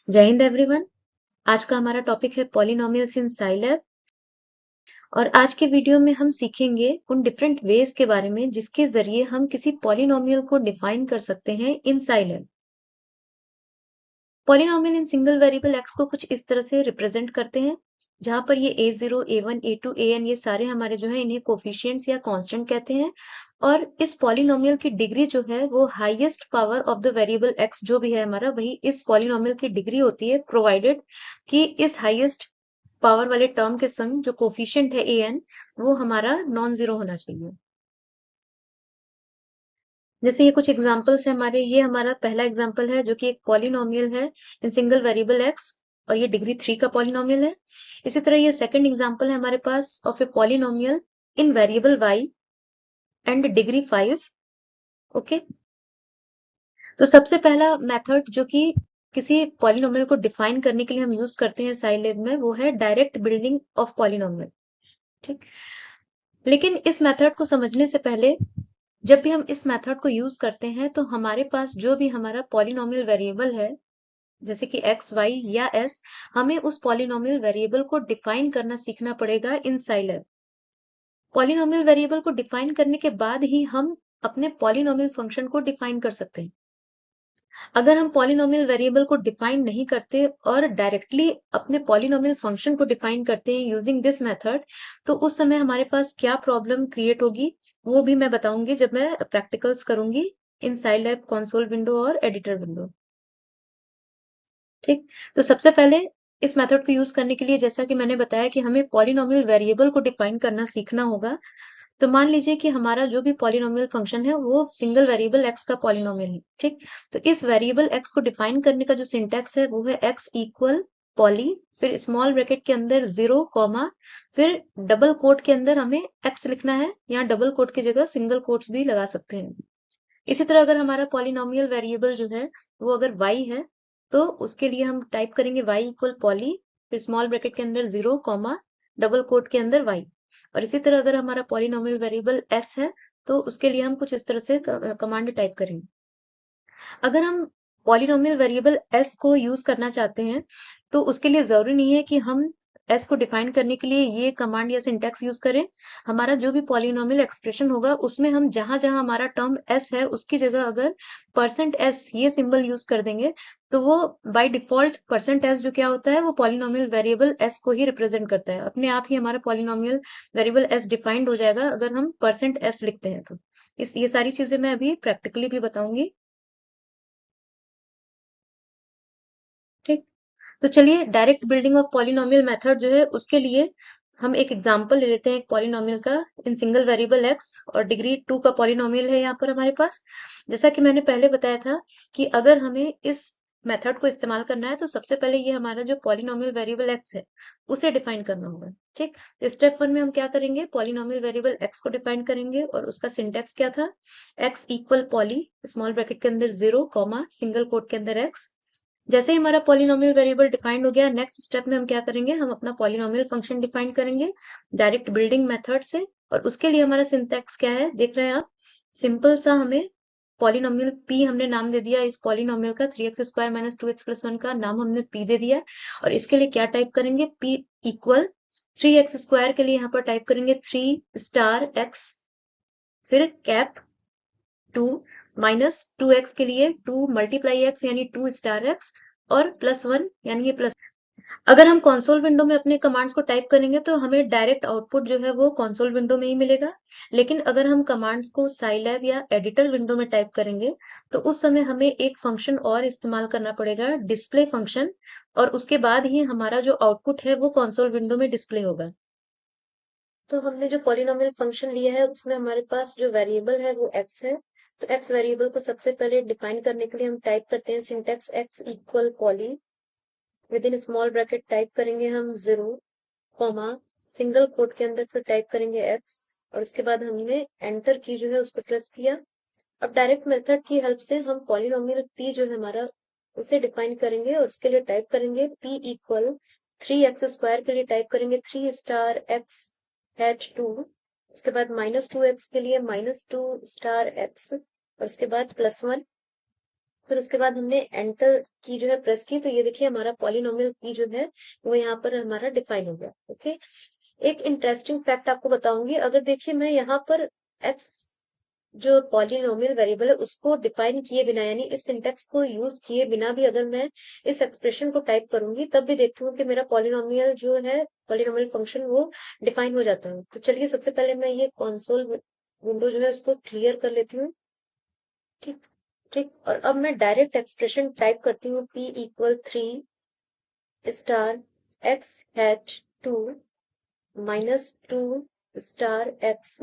जय हिंद एवरीवन। आज का हमारा टॉपिक है पॉलिनोमियल्स इन साइलैब। और आज के वीडियो में हम सीखेंगे उन डिफरेंट वेज के बारे में जिसके जरिए हम किसी पॉलिनोमियल को डिफाइन कर सकते हैं in syllabus. Polynomial in single variable x को कुछ इस तरह से रिप्रेजेंट करते हैं, जहां पर ये a0, a1, a2, an ये सारे हमारे जो है इन्हें कोफिशिएंट्स या कांस्टेंट कहते हैं। और इस पॉलिनोमियल की डिग्री जो है वो highest power of the variable x जो भी है हमारा, वही इस पॉलिनोमियल की डिग्री होती है, प्रोवाइडेड कि इस हाईएस्ट पावर वाले टर्म के संग जो कोफिशिएंट है an वो हमारा नॉन जीरो होना चाहिए। जैसे ये कुछ एग्जांपल्स है हमारे, ये हमारा पहला एग्जांपल है जो कि एक पॉलिनोमियल है इन सिंगल वेरिएबल x और ये डिग्री 3 का पॉलिनोमियल है। इसी तरह ये सेकंड एग्जांपल है हमारे पास of a polynomial in variable y and degree 5। Okay, तो सबसे पहला मेथड जो कि किसी पॉलिनोमियल को डिफाइन करने के लिए हम यूज करते हैं साइलैब में, वो है डायरेक्ट बिल्डिंग ऑफ पॉलिनोमियल। ठीक, लेकिन इस मेथड को समझने से पहले, जब भी हम इस मेथड को यूज करते हैं तो हमारे पास जो भी हमारा पॉलिनोमियल वेरिएबल है, जैसे कि x, y या s, हमें उस पॉलिनोमियल वेरिएबल को डिफाइन करना सीखना पड़ेगा इन साइलैब। पॉलिनोमियल वेरिएबल को डिफाइन करने के बाद ही हम अपने पॉलिनोमियल फंक्शन को डिफाइन कर सकते हैं। अगर हम पॉलिनोमियल वेरिएबल को डिफाइन नहीं करते और डायरेक्टली अपने पॉलिनोमियल फंक्शन को डिफाइन करते हैं यूजिंग दिस मेथड, तो उस समय हमारे पास क्या प्रॉब्लम क्रिएट होगी वो भी मैं बताऊंगी जब मैं प्रैक्टिकल्स करूंगी इन साइलैब कंसोल विंडो और एडिटर विंडो। ठीक, तो सबसे पहले इस मेथड को यूज करने के लिए, जैसा कि मैंने बताया कि हमें पॉलिनोमियल वेरिएबल को डिफाइन करना सीखना होगा। तो मान लीजिए कि हमारा जो भी पॉलिनोमियल फंक्शन है वो सिंगल वेरिएबल x का पॉलिनोमियल है। ठीक, तो इस वेरिएबल x को डिफाइन करने का जो सिंटैक्स है वो है x इक्वल पॉली, फिर स्मॉल ब्रैकेट के अंदर 0 कॉमा, फिर डबल कोट के अंदर हमें x लिखना है। यहाँ डबल कोट की जगह सिंगल कोट्स भी लगा सकते हैं। इसी तरह अगर हमारा पॉलिनोमियल वेरिएबल जो है वो अगर y है, तो उसके लिए हम टाइप करेंगे y इक्वल पॉली, फिर स्मॉल ब्रैकेट के अंदर 0 कॉमा, डबल कोट के अंदर y। और इसी तरह अगर हमारा पॉलिनोमियल वेरिएबल s है, तो उसके लिए हम कुछ इस तरह से कमांड टाइप करेंगे। अगर हम पॉलिनोमियल वेरिएबल s को यूज करना चाहते हैं, तो उसके लिए जरूरी नहीं है कि हम s को डिफाइन करने के लिए ये कमांड या सिंटैक्स यूज करें। हमारा जो भी पॉलिनोमियल एक्सप्रेशन होगा उसमें हम जहां जहां हमारा टर्म s है उसकी जगह अगर %s ये सिंबल यूज कर देंगे, तो वो बाय डिफॉल्ट %s जो क्या होता है वो पॉलिनोमियल वेरिएबल s को ही रिप्रेजेंट करता है। अपने आप ही हमारा पॉलिनोमियल वेरिएबल s डिफाइंड हो जाएगा अगर हम %s लिखते हैं। तो ये सारी चीजें मैं अभी प्रैक्टिकली भी बताऊंगी। ठीक, तो चलिए direct building of polynomial method जो है उसके लिए हम एक एग्जांपल ले लेते हैं एक पॉलिनोमियल का इन सिंगल वेरिएबल x और डिग्री 2 का पॉलिनोमियल है यहाँ पर हमारे पास। जैसा कि मैंने पहले बताया था कि अगर हमें इस मेथड को इस्तेमाल करना है तो सबसे पहले ये हमारा जो पॉलिनोमियल वेरिएबल x है उसे डिफाइन करना होगा। ठीक, तो स्टेप 1 में हम क्या करेंगे, पॉलिनोमियल वेरिएबल x को डिफाइन करेंगे और उसका सिंटेक्स क्या था, x equal poly, small bracket के अंदर 0 कॉमा, सिंगल कोट के अंदर x। जैसे ही हमारा पॉलिनोमियल वेरिएबल डिफाइंड हो गया, नेक्स्ट स्टेप में हम क्या करेंगे, हम अपना पॉलिनोमियल फंक्शन डिफाइन करेंगे डायरेक्ट बिल्डिंग मेथड से। और उसके लिए हमारा सिंटैक्स क्या है देख रहे हैं आप, सिंपल सा हमें पॉलिनोमियल p हमने नाम दे दिया, इस पॉलिनोमियल का 3x square minus 2x plus 1 का नाम हमने p दे दिया। और इसके लिए क्या टाइप करेंगे, p इक्वल 3x स्क्वायर के लिए यहाँ पर टाइप करेंगे 3 स्टार x, फिर कैप 2 माइनस 2x के लिए 2 मल्टीप्लाई x यानी 2 स्टार x, और प्लस 1 यानी ये प्लस। अगर हम कंसोल विंडो में अपने कमांड्स को टाइप करेंगे तो हमें डायरेक्ट आउटपुट जो है वो कंसोल विंडो में ही मिलेगा। लेकिन अगर हम कमांड्स को साइलैब या एडिटर विंडो में टाइप करेंगे तो उस समय हमें एक फंक्शन और इस्तेमाल करना पड़ेगा, डिस्प्ले फंक्शन। और उसके बाद ही हमारा जो आउटपुट है वो कंसोल विंडो में डिस्प्ले होगा। तो हमने जो पॉलिनोमियल फंक्शन लिया है उसमें हमारे पास जो वेरिएबल है वो x है। तो x वेरिएबल को सबसे पहले डिफाइन करने के लिए हम टाइप करते हैं syntax x equal poly, within small bracket type करेंगे हम 0 कॉमा, सिंगल कोट के अंदर फिर टाइप करेंगे x, और उसके बाद हमने एंटर की जो है उसको प्रेस किया। अब डायरेक्ट मेथड की हेल्प से हम पॉलिनोमियल p जो है हमारा उसे डिफाइन करेंगे और उसके लिए टाइप करेंगे p इक्वल 3x स्क्वायर के लिए टाइप करेंगे 3 स्टार x हैच 2, उसके बाद -2x के लिए -2 स्टार x, और उसके बाद +1, फिर उसके बाद हमने एंटर की जो है प्रेस की, तो ये देखिए हमारा पॉलिनोमियल की जो है वो यहाँ पर हमारा डिफाइन हो गया। ओके, एक इंटरेस्टिंग फैक्ट आपको बताऊंगी। अगर देखिए मैं यहाँ पर एक्स जो पॉलिनोमियल वेरिएबल है उसको डिफाइन किए बिना, यानी इस सिंटेक्स को यूज किए बिना भी अगर मैं इस एक्सप्रेशन को टाइप करूंगी तब भी देखती हूँ कि मेरा पॉलिनोमियल जो है, पॉलिनोमियल फंक्शन वो डिफाइन हो जाता है। तो चलिए सबसे पहले मैं ये कंसोल विंडो जो है उसको क्लियर कर लेती हूँ। ठीक ठीक, और अब मैं डायरेक्ट एक्सप्रेशन टाइप करती हूँ, p equal 3 star x hat 2 minus 2 star x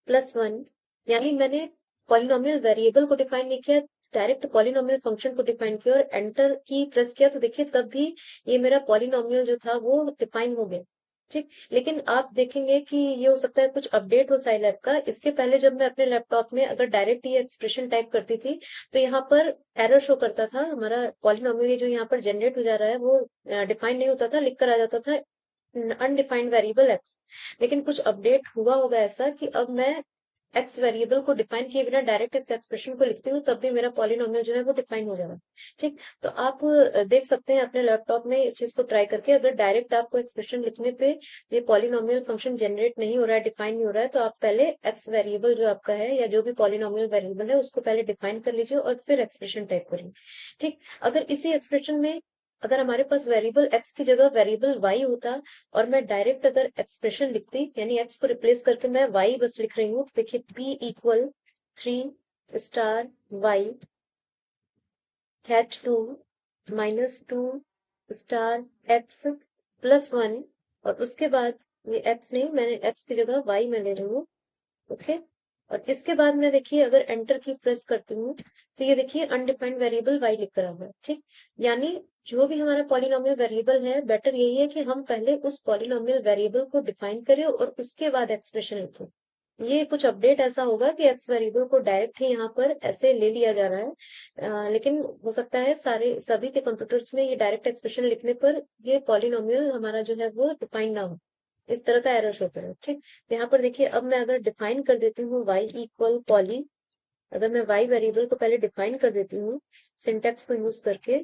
plus 1। यानी मैंने पॉलिनोमियल वेरिएबल को डिफाइन नहीं किया, डायरेक्ट पॉलिनोमियल फंक्शन को डिफाइन किया और एंटर की प्रेस किया, तो देखिए तब भी ये मेरा पॉलिनोमियल जो था वो डिफाइन हो गया। ठीक, लेकिन आप देखेंगे कि ये हो सकता है कुछ अपडेट हो साइलैब का। इसके पहले जब मैं अपने लैपटॉप में अगर डायरेक्ट ये एक्सप्रेशन टाइप करती थी तो यहाँ पर एरर शो करता था, हमारा पॉलिनोमियल जो यहाँ पर जनरेट हो जा रहा है वो डिफाइन नहीं होता था, लिख कर आ जाता था अनडिफाइंड वेरिएबल एक्स। लेकिन कुछ अपडेट हुआ होगा ऐसा कि अब मैं एक्स वेरिएबल को डिफाइन किए बिना डायरेक्ट इस एक्सप्रेशन को लिखती हूँ, तब भी मेरा पॉलिनोमियल जो है वो डिफाइन हो जाएगा। ठीक, तो आप देख सकते हैं अपने लैपटॉप में इस चीज को ट्राई करके, अगर डायरेक्ट आपको एक्सप्रेशन लिखने पे ये पॉलिनोमियल फंक्शन जनरेट नहीं हो रहा है, डिफाइन नहीं हो रहा है, तो आप पहले एक्स वेरिएबल जो आपका है या जो भी पॉलिनोमियल वेरिएबल है उसको पहले डिफाइन कर लीजिए और फिर एक्सप्रेशन टाइप करिए। ठीक, अगर इसी एक्सप्रेशन में अगर हमारे पास वेरिएबल एक्स की जगह वेरिएबल वाई होता और मैं डायरेक्ट अगर एक्सप्रेशन लिखती, यानी एक्स को रिप्लेस करके मैं वाई बस लिख रही हूँ, तो देखिए p equal 3 star y hat 2 minus 2 star x plus 1, और उसके बाद ये एक्स नहीं, मैंने एक्स की जगह वाई में ले रही हूँ। ओके, और इसके बाद में देखिए अगर एंटर की प्रेस करती हूँ तो ये देखिए अनडिफाइंड वेरिएबल वाई लिख कर आ गया। ठीक, यानी जो भी हमारा पॉलिनोमियल वेरिएबल है, बेटर यही है कि हम पहले उस पॉलिनोमियल वेरिएबल को डिफाइन करें और उसके बाद एक्सप्रेशन लिखें। ये कुछ अपडेट ऐसा होगा कि एक्स वेरिएबल को डायरेक्ट ही यहाँ पर ऐसे ले लिया जा रहा है, लेकिन हो सकता है सारे सभी के कंप्यूटर्स में ये डायरेक्ट एक्सप्रेशन लिखने पर ये पॉलिनोमियल हमारा जो है वो डिफाइन ना हो, इस तरह का एरर शो करे। ठीक, तो यहाँ पर देखिए अब मैं अगर डिफाइन कर देती हूँ y इक्वल पॉली, अगर मैं y वेरिएबल को पहले डिफाइन कर देती हूँ सिंटेक्स को यूज करके।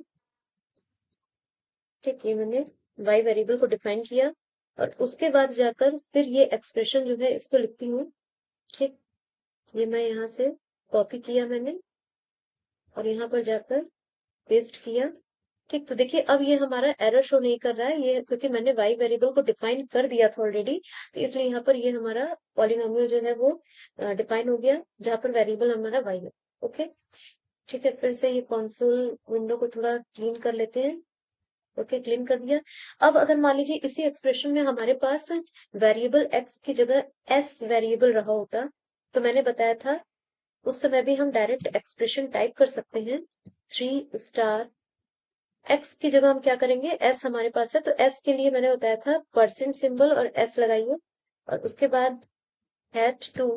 ठीक, ये मैंने y वेरिएबल को डिफाइन किया और उसके बाद जाकर फिर ये एक्सप्रेशन जो है इसको लिखती हूँ। ठीक, ये मैं यहाँ से कॉपी किया मैंने और यहाँ पर जाकर पेस्ट किया। ठीक, तो देखिए अब ये हमारा एरर शो नहीं कर रहा है, ये क्योंकि मैंने y वेरिएबल को डिफाइन कर दिया था ऑलरेडी, तो इसलिए यहाँ पर ये हमारा पॉलिनोमियल जो है वो डिफाइन हो गया जहां पर वेरिएबल हमारा y है। ओके, ठीक है, फिर से ये कंसोल विंडो को थोड़ा क्लीन कर लेते हैं। ओके, क्लीन कर दिया। अब अगर मान लीजिए इसी एक्सप्रेशन में हमारे पास वेरिएबल x की जगह s वेरिएबल रहा होता, तो मैंने बताया था उस समय भी हम डायरेक्ट एक्सप्रेशन टाइप कर सकते हैं। 3 स्टार एक्स की जगह हम क्या करेंगे, एस हमारे पास है तो एस के लिए मैंने बताया था परसेंट सिंबल और एस लगाइए, और उसके बाद हैट 2,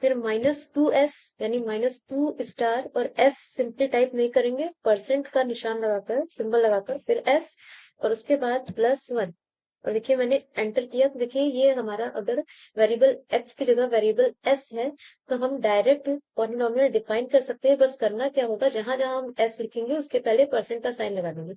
फिर -2s यानी -2 स्टार और एस सिंपली टाइप नहीं करेंगे, परसेंट का निशान लगाकर सिंबल लगाकर फिर एस और उसके बाद +1, और देखिए मैंने एंटर किया तो देखिए ये हमारा अगर वेरिएबल एक्स की जगह वेरिएबल एस है तो हम डायरेक्ट पॉलिनोमियल डिफाइन कर सकते हैं। बस करना क्या होगा, जहां जहां हम एस लिखेंगे उसके पहले परसेंट का साइन लगा देंगे।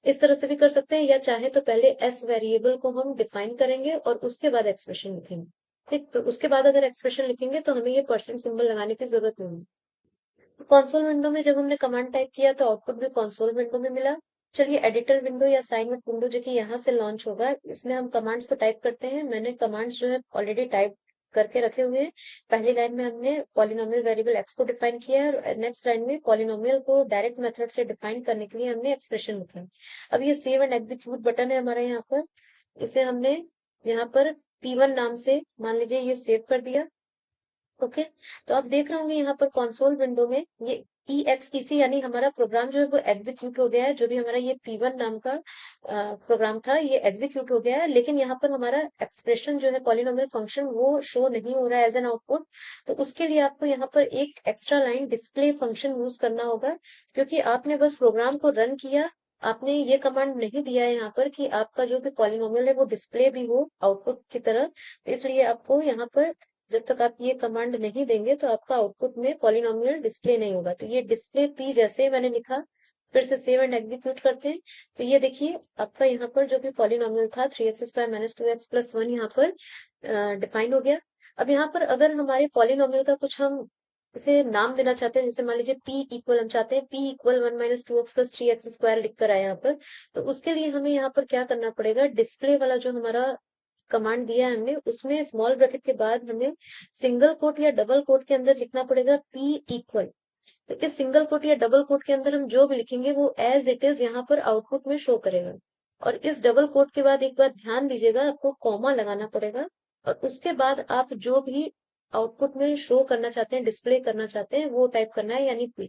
इस तरह से भी कर सकते हैं, या चाहे तो पहले एस वेरिएबल को हम डिफाइन करेंगे और उसके बाद एक्सप्रेशन लिखेंगे। ठीक, तो उसके बाद अगर एक्सप्रेशन लिखेंगे तो हमें ये परसेंट सिंबल लगाने की जरूरत नहीं है। कंसोल विंडो में जब हमने कमांड टाइप किया तो आउटपुट भी कंसोल विंडो में मिला। चलिए एडिटर विंडो या असाइनमेंट विंडो जो कि यहाँ से लॉन्च होगा, इसमें हम कमांड्स तो टाइप करते हैं। मैंने कमांड्स जो है ऑलरेडी टाइप करके रखे हुए हैं। पहली लाइन में हमने पॉलिनोमियल वेरिएबल एक्स को डिफाइन किया है और नेक्स्ट लाइन में पॉलिनोमियल को डायरेक्ट मेथड से डिफाइन करने के लिए हमने एक्सप्रेशन लिखा है। अब ये सेव एंड एग्जीक्यूट बटन है हमारे यहाँ पर, इसे हमने यहाँ पर P1 नाम से मान लीजिए ये सेव कर दिया। ओके, तो आप देख रहे होंगे यहाँ पर कंसोल विंडो में ये EXEC यानी हमारा प्रोग्राम जो है वो एग्जीक्यूट हो गया है। जो भी हमारा ये P1 नाम का प्रोग्राम था ये एग्जीक्यूट हो गया है, लेकिन यहाँ पर हमारा एक्सप्रेशन जो है पॉलिनोमियल फंक्शन वो शो नहीं हो रहा है एज एन आउटपुट। तो उसके लिए आपको यहाँ पर एक extra line display function use करना होगा, क्योंकि आपने बस प्रोग्राम को रन किया, आपने ये कमांड नहीं दिया है यहाँ पर कि आपका जो भी पॉलिनोमियल है वो डिस्प्ले भी हो आउटपुट की तरह। तो इसलिए आपको यहाँ पर जब तक आप ये कमांड नहीं देंगे तो आपका आउटपुट में पॉलिनोमियल डिस्प्ले नहीं होगा। तो ये डिस्प्ले पी जैसे ही मैंने लिखा, फिर से सेव एंड एग्जीक्यूट करते हैं, तो ये देखिए आपका यहाँ पर जो भी पॉलिनोमियल था 3x² - 2x + 1 यहाँ पर डिफाइन हो गया। अब यहाँ पर अगर हमारे पॉलिनोमियल का कुछ हम इसे नाम देना चाहते हैं, जैसे मान लीजिए p इक्वल, हम चाहते हैं p इक्वल 1 - 2x + 3x² लिख कर आए यहाँ पर, तो उसके लिए हमें यहाँ पर क्या करना पड़ेगा, डिस्प्ले वाला जो हमारा कमांड दिया है हमने, उसमें स्मॉल ब्रैकेट के बाद हमें सिंगल कोट या डबल कोट के अंदर लिखना पड़ेगा p इक्वल। तो इस सिंगल कोट या डबल कोट के अंदर हम जो भी लिखेंगे वो एज इट इज यहाँ पर आउटपुट में शो करेगा। और इस डबल कोट के बाद एक बार ध्यान दीजिएगा, आपको कॉमा लगाना पड़ेगा, और उसके बाद आप जो भी आउटपुट में शो करना चाहते हैं, डिस्प्ले करना चाहते हैं, वो टाइप करना है, यानी p।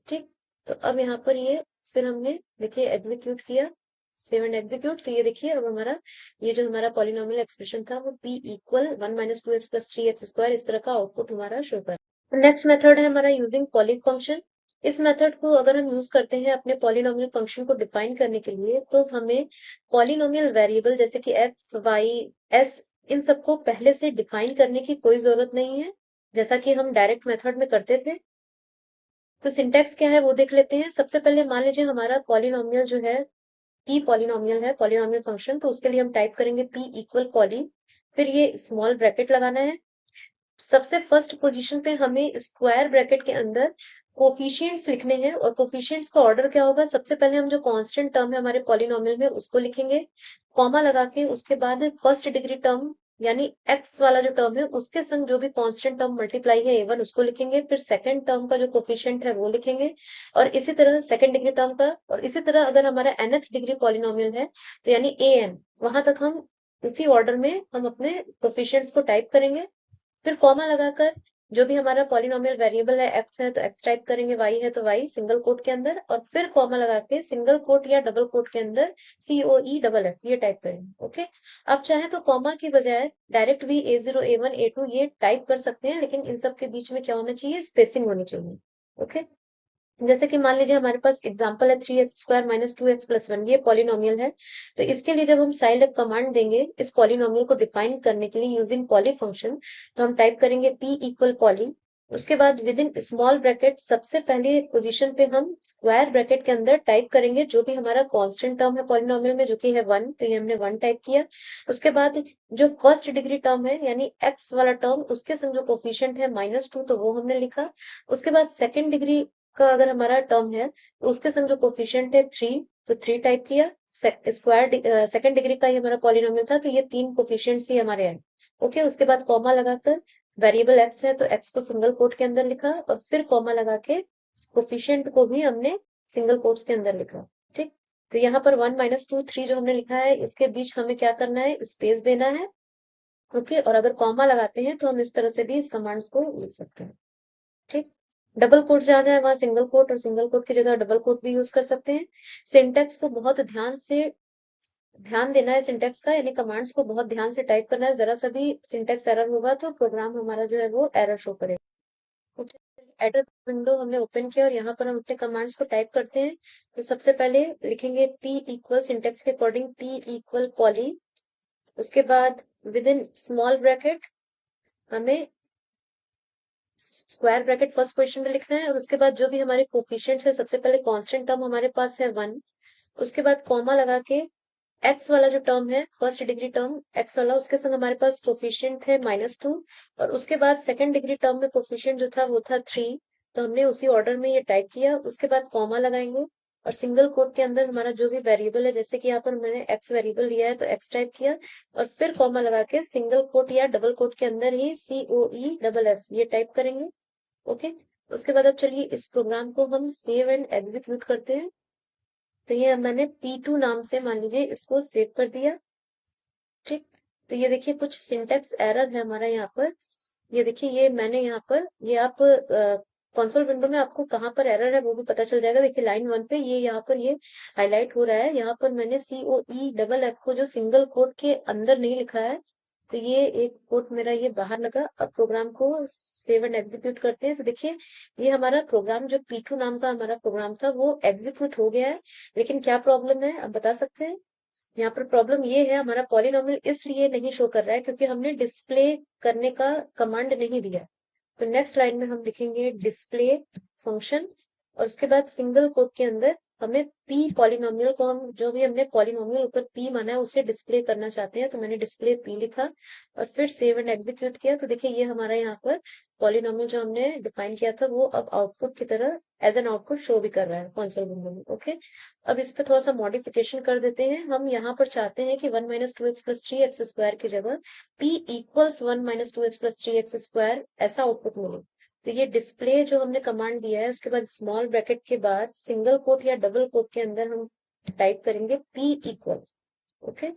ठीक, तो अब यहाँ पर ये फिर हमने देखिए एग्जीक्यूट किया, सेव एंड एग्जीक्यूट, तो ये देखिए अब हमारा ये जो हमारा पॉलिनोमियल एक्सप्रेशन था वो p इक्वल 1 - 2x + 3x² इस तरह का आउटपुट हमारा शो कर। नेक्स्ट मेथड है हमारा यूजिंग पॉली फंक्शन। इस मेथड को अगर हम यूज करते हैं अपने पॉलिनोमियल फंक्शन को डिफाइन करने के लिए, तो हमें पॉलिनोमियल वेरिएबल जैसे कि x, y, s, इन सबको पहले से डिफाइन करने की कोई जरूरत नहीं है, जैसा कि हम डायरेक्ट मेथड में करते थे। तो सिंटेक्स क्या है वो देख लेते हैं। सबसे पहले मान लीजिए हमारा पॉलिनोमियल जो है p पॉलिनोमियल है, पॉलिनोमियल फंक्शन, तो उसके लिए हम टाइप करेंगे p इक्वल पॉली, फिर ये स्मॉल ब्रैकेट लगाना है। सबसे फर्स्ट पोजीशन पे हमें स्क्वायर ब्रैकेट के अंदर कोफिशिएंट्स लिखने हैं, और कोफिशिएंट्स का ऑर्डर क्या होगा, सबसे पहले हम जो कांस्टेंट टर्म है हमारे पॉलिनोमियल में उसको लिखेंगे, कॉमा लगा के उसके बाद फर्स्ट डिग्री टर्म यानी x वाला जो टर्म है उसके संग जो भी कांस्टेंट टर्म मल्टीप्लाई है a1 उसको लिखेंगे, फिर सेकंड टर्म का जो कोफिशिएंट है वो लिखेंगे, और इसी तरह सेकंड डिग्री टर्म का, और इसी तरह अगर हमारा nth डिग्री पॉलिनोमियल है तो यानी an, वहां तक हम उसी ऑर्डर में हम अपने कोफिशिएंट्स को टाइप करेंगे। फिर कॉमा लगाकर जो भी हमारा पॉलिनोमियल वेरिएबल है, x है तो x टाइप करेंगे, y है तो y सिंगल कोट के अंदर, और फिर कॉमा लगा के सिंगल कोट या डबल कोट के अंदर COE ये टाइप करेंगे। ओके, आप चाहें तो कॉमा की बजाय डायरेक्ट भी A0, A1, A2 ये टाइप कर सकते हैं, लेकिन इन सब के बीच में क्या होना चाहिए, स्पेसिंग होनी चाहिए। ओके, जैसे कि मान लीजिए हमारे पास एग्जांपल है 3x² - 2x + 1, ये पॉलिनोमियल है। तो इसके लिए जब हम scilab कमांड देंगे इस पॉलिनोमियल को डिफाइन करने के लिए यूजिंग पॉली फंक्शन, तो हम टाइप करेंगे p इक्वल पॉली, उसके बाद विद इन स्मॉल ब्रैकेट सबसे पहले पोजीशन पे हम स्क्वायर ब्रैकेट के अंदर टाइप करेंगे जो भी हमारा कांस्टेंट टर्म है पॉलिनोमियल में, जो कि है 1, तो ये हमने 1 टाइप किया। उसके बाद जो फर्स्ट डिग्री टर्म है यानी x वाला टर्म, उसके संग जो कोफिशिएंट है -2, तो वो हमने लिखा। उसके बाद सेकंड डिग्री का अगर हमारा टर्म है तो उसके संग जो कोफिशिएंट है 3, तो 3 टाइप किया। स्क्वायर सेकंड डिग्री का ही हमारा पॉलिनोमियल था, तो ये 3 कोफिशिएंट्स ही हमारे आए। ओके, उसके बाद कॉमा लगाकर वेरिएबल x है तो x को सिंगल कोट के अंदर लिखा, और फिर कॉमा लगा के कोफिशिएंट को भी हमने सिंगल कोट्स के अंदर लिखा। ठीक, तो यहाँ पर 1 - 2, 3 जो हमने लिखा है इसके बीच हमें क्या करना है, स्पेस देना है। ओके, और अगर कॉमा लगाते हैं तो हम इस तरह से भी इस कमांड्स को लिख सकते हैं। ठीक, डबल कोट जहाँ जाए वहां सिंगल कोट, और सिंगल कोट की जगह डबल कोट भी यूज कर सकते हैं। सिंटेक्स को बहुत ध्यान देना है सिंटेक्स का, यानी कमांड्स को बहुत ध्यान से टाइप करना है, जरा सा भी सिंटेक्स एरर होगा तो प्रोग्राम हमारा जो है वो एरर शो करेगा। एडिटर विंडो हमने ओपन किया और यहाँ पर हम अपने कमांड्स को टाइप करते हैं। तो सबसे पहले लिखेंगे p इक्वल, सिंटेक्स के अकॉर्डिंग p इक्वल पॉली, उसके बाद विद इन स्मॉल ब्रैकेट हमें स्क्वायर ब्रैकेट फर्स्ट पोजीशन में लिखना है, और उसके बाद जो भी हमारे कोफिशिएंट्स है, सबसे पहले कांस्टेंट टर्म हमारे पास है 1, उसके बाद कॉमा लगा के x वाला जो टर्म है फर्स्ट डिग्री टर्म x वाला, उसके संग हमारे पास कोफिशिएंट थे -2, और उसके बाद सेकंड डिग्री टर्म में कोफिशिएंट जो था वो था 3, तो हमने उसी ऑर्डर में ये टाइप किया। उसके बाद कॉमा लगाएंगे और सिंगल कोट के अंदर हमारा जो भी वेरिएबल है, जैसे कि यहाँ पर मैंने x वेरिएबल लिया है तो x टाइप किया, और फिर कॉमा लगा के सिंगल कोट या डबल कोट के अंदर ही COEFF ये टाइप करेंगे। ओके, उसके बाद अब चलिए इस प्रोग्राम को हम सेव एंड एग्जीक्यूट करते हैं। तो ये मैंने P2 नाम से मान लीजिए इसको सेव कर दिया। ठीक, तो ये देखिए कुछ सिंटेक्स एरर है हमारा यहाँ पर। ये देखिए ये मैंने यहाँ पर, ये आप कंसोल विंडो में आपको कहाँ पर एरर है वो भी पता चल जाएगा। देखिए लाइन 1 पे ये यहाँ पर ये हाईलाइट हो रहा है, यहाँ पर मैंने COEFF को जो सिंगल कोट के अंदर नहीं लिखा है, तो ये एक कोट मेरा ये बाहर लगा। अब प्रोग्राम को सेव एंड एग्जीक्यूट करते हैं। तो देखिए ये हमारा प्रोग्राम जो P2 नाम का हमारा प्रोग्राम था वो एग्जीक्यूट हो गया है, लेकिन क्या प्रॉब्लम है आप बता सकते हैं? यहाँ पर प्रॉब्लम ये है, हमारा पॉलिनोमियल इसलिए नहीं शो कर रहा है क्योंकि हमने डिस्प्ले करने का कमांड नहीं दिया। तो नेक्स्ट लाइन में हम लिखेंगे डिस्प्ले फंक्शन और उसके बाद सिंगल कोट के अंदर हमें पी पॉलिनोमियल को, हम जो भी हमने पॉलिनोमियल ऊपर पी माना है उसे डिस्प्ले करना चाहते हैं, तो मैंने डिस्प्ले पी लिखा और फिर सेव एंड एग्जीक्यूट किया। तो देखिए ये हमारा यहाँ पर पॉलिनोमियल जो हमने डिफाइन किया था वो अब आउटपुट की तरह एज एन आउटपुट शो भी कर रहा है कंसोल विंडो में। ओके, अब इस पे थोड़ा सा मॉडिफिकेशन कर देते हैं। हम यहाँ पर चाहते हैं कि 1 minus 2x plus 3x square की जगह p equals 1 minus 2x plus 3x square ऐसा आउटपुट मिले। तो ये डिस्प्ले जो हमने कमांड दिया है उसके बाद स्मॉल ब्रैकेट के बाद सिंगल कोट या डबल कोट के अंदर हम टाइप करेंगे p equal. Okay,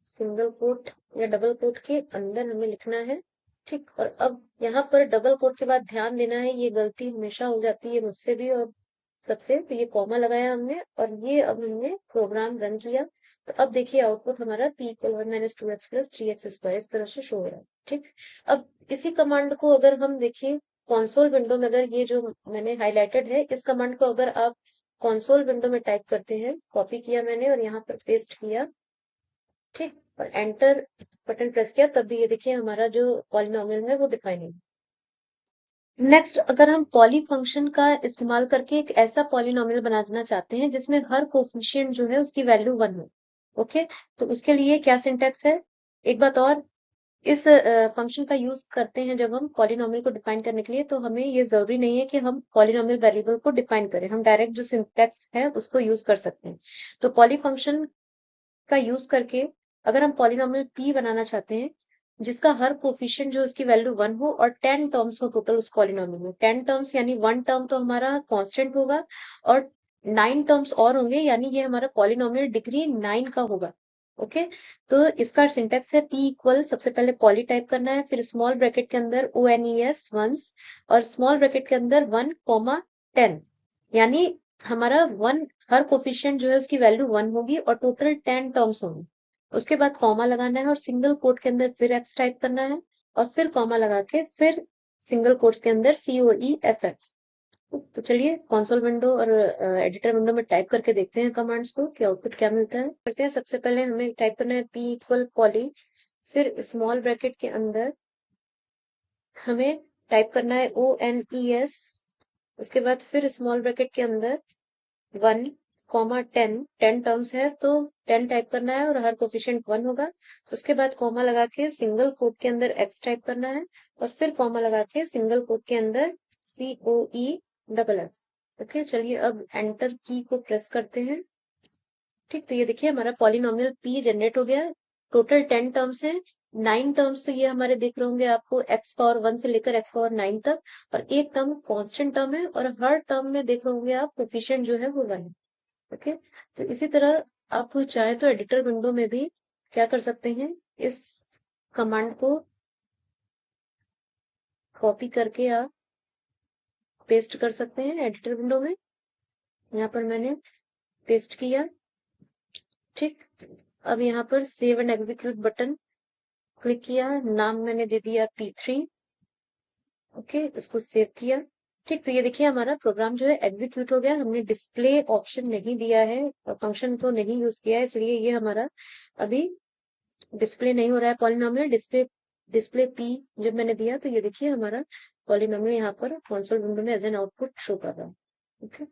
single quote या डबल कोट के अंदर हमें लिखना है। ठीक, और अब यहाँ पर डबल कोट के बाद ध्यान देना है, ये गलती हमेशा हो जाती है मुझसे भी और सबसे। तो ये कॉमा लगाया हमने और ये अब हमने प्रोग्राम रन किया। तो अब देखिए आउटपुट हमारा p equal 1 minus 2x plus 3x square इस तरह से शो हो रहा है। ठीक, अब इसी कमांड को अगर हम देखिए कंसोल विंडो में, अगर ये जो मैंने हाईलाइटेड है इस कमांड को अगर आप कंसोल विंडो में टाइप करते हैं, कॉपी किया मैंने और यहाँ पर पेस्ट किया, ठीक, और एंटर बटन प्रेस किया, तब भी ये देखिए हमारा जो पॉलिनोमियल है वो डिफाइन है। नेक्स्ट, अगर हम पॉली फंक्शन का इस्तेमाल करके एक ऐसा पॉलिनोमियल बनाना चाहते हैं जिसमें हर कोफिशिएंट जो है उसकी वैल्यू 1 हो। ओके, तो उसके लिए क्या सिंटेक्स है, एक बात और, इस फंक्शन का यूज करते हैं जब हम पॉलिनोमियल को डिफाइन करने के लिए, तो हमें ये जरूरी नहीं है कि हम पॉलिनोमियल वेरिएबल को डिफाइन करें, हम डायरेक्ट जो सिंटेक्स है उसको यूज कर सकते हैं। तो पॉली फंक्शन का यूज करके अगर हम पॉलिनोमियल p बनाना चाहते हैं जिसका हर कोफिशिएंट जो उसकी वैल्यू 1 हो और 10 टर्म्स हो टोटल उस पॉलिनोमियल में, 10 टर्म्स यानी 1 टर्म तो हमारा कांस्टेंट होगा और 9 टर्म्स और होंगे, यानी ये हमारा पॉलिनोमियल डिग्री 9 का होगा। ओके, तो इसका सिंटेक्स है p इक्वल, सबसे पहले पॉली टाइप करना है, फिर स्मॉल ब्रैकेट के अंदर ONES वंस और स्मॉल ब्रैकेट के अंदर 1, 10, यानी हमारा 1 हर कोफिशिएंट जो है उसकी वैल्यू 1 होगी और टोटल 10 टर्म्स होंगी। उसके बाद कॉमा लगाना है और सिंगल कोट के अंदर फिर x टाइप करना है और फिर कॉमा लगा के फिर सिंगल कोट्स के अंदर COEFF। तो चलिए कंसोल विंडो और एडिटर विंडो में टाइप करके देखते हैं कमांड्स को कि आउटपुट क्या मिलता है। करते हैं, सबसे पहले हमें टाइप करना है p इक्वल पॉली, फिर स्मॉल ब्रैकेट के अंदर हमें टाइप करना है ONES, उसके बाद फिर स्मॉल ब्रैकेट के अंदर 1, 10, 10 टर्म्स है तो 10 टाइप करना है और हर कोफिशिएंट 1 होगा। उसके बाद कॉमा लगा के सिंगल कोट के अंदर x टाइप करना है और फिर कॉमा लगा के सिंगल कोट के अंदर COEFF। ओके, चलिए अब एंटर की को प्रेस करते हैं। ठीक, तो ये देखिए हमारा पॉलिनोमियल p जनरेट हो गया। टोटल 10 टर्म्स है, 9 टर्म्स तो ये हमारे दिख रहे होंगे आपको x पावर 1 से लेकर x पावर 9 तक, और एक टर्म कांस्टेंट टर्म है और हर टर्म में देख रहे होंगे आप कोफिशिएंट जो है वो 1 है। ओके, तो इसी तरह आप चाहे तो एडिटर विंडो में भी क्या कर सकते हैं, इस कमांड को कॉपी करके आप पेस्ट कर सकते हैं एडिटर विंडो में। यहाँ पर मैंने पेस्ट किया। ठीक, अब यहाँ पर save and execute button click किया, नाम मैंने दे दिया P3। ओके, इसको सेव किया। ठीक, तो ये देखिए हमारा प्रोग्राम जो है एग्जीक्यूट हो गया। हमने डिस्प्ले ऑप्शन नहीं दिया है और फंक्शन को नहीं यूज किया है, इसलिए ये हमारा अभी डिस्प्ले नहीं हो रहा है पॉलिनोमियल। डिस्प्ले p जब मैंने दिया तो ये देखिए हमारा पॉलिनोमियल यहाँ पर कंसोल विंडो में एज एन आउटपुट शो कर रहा है। ओके।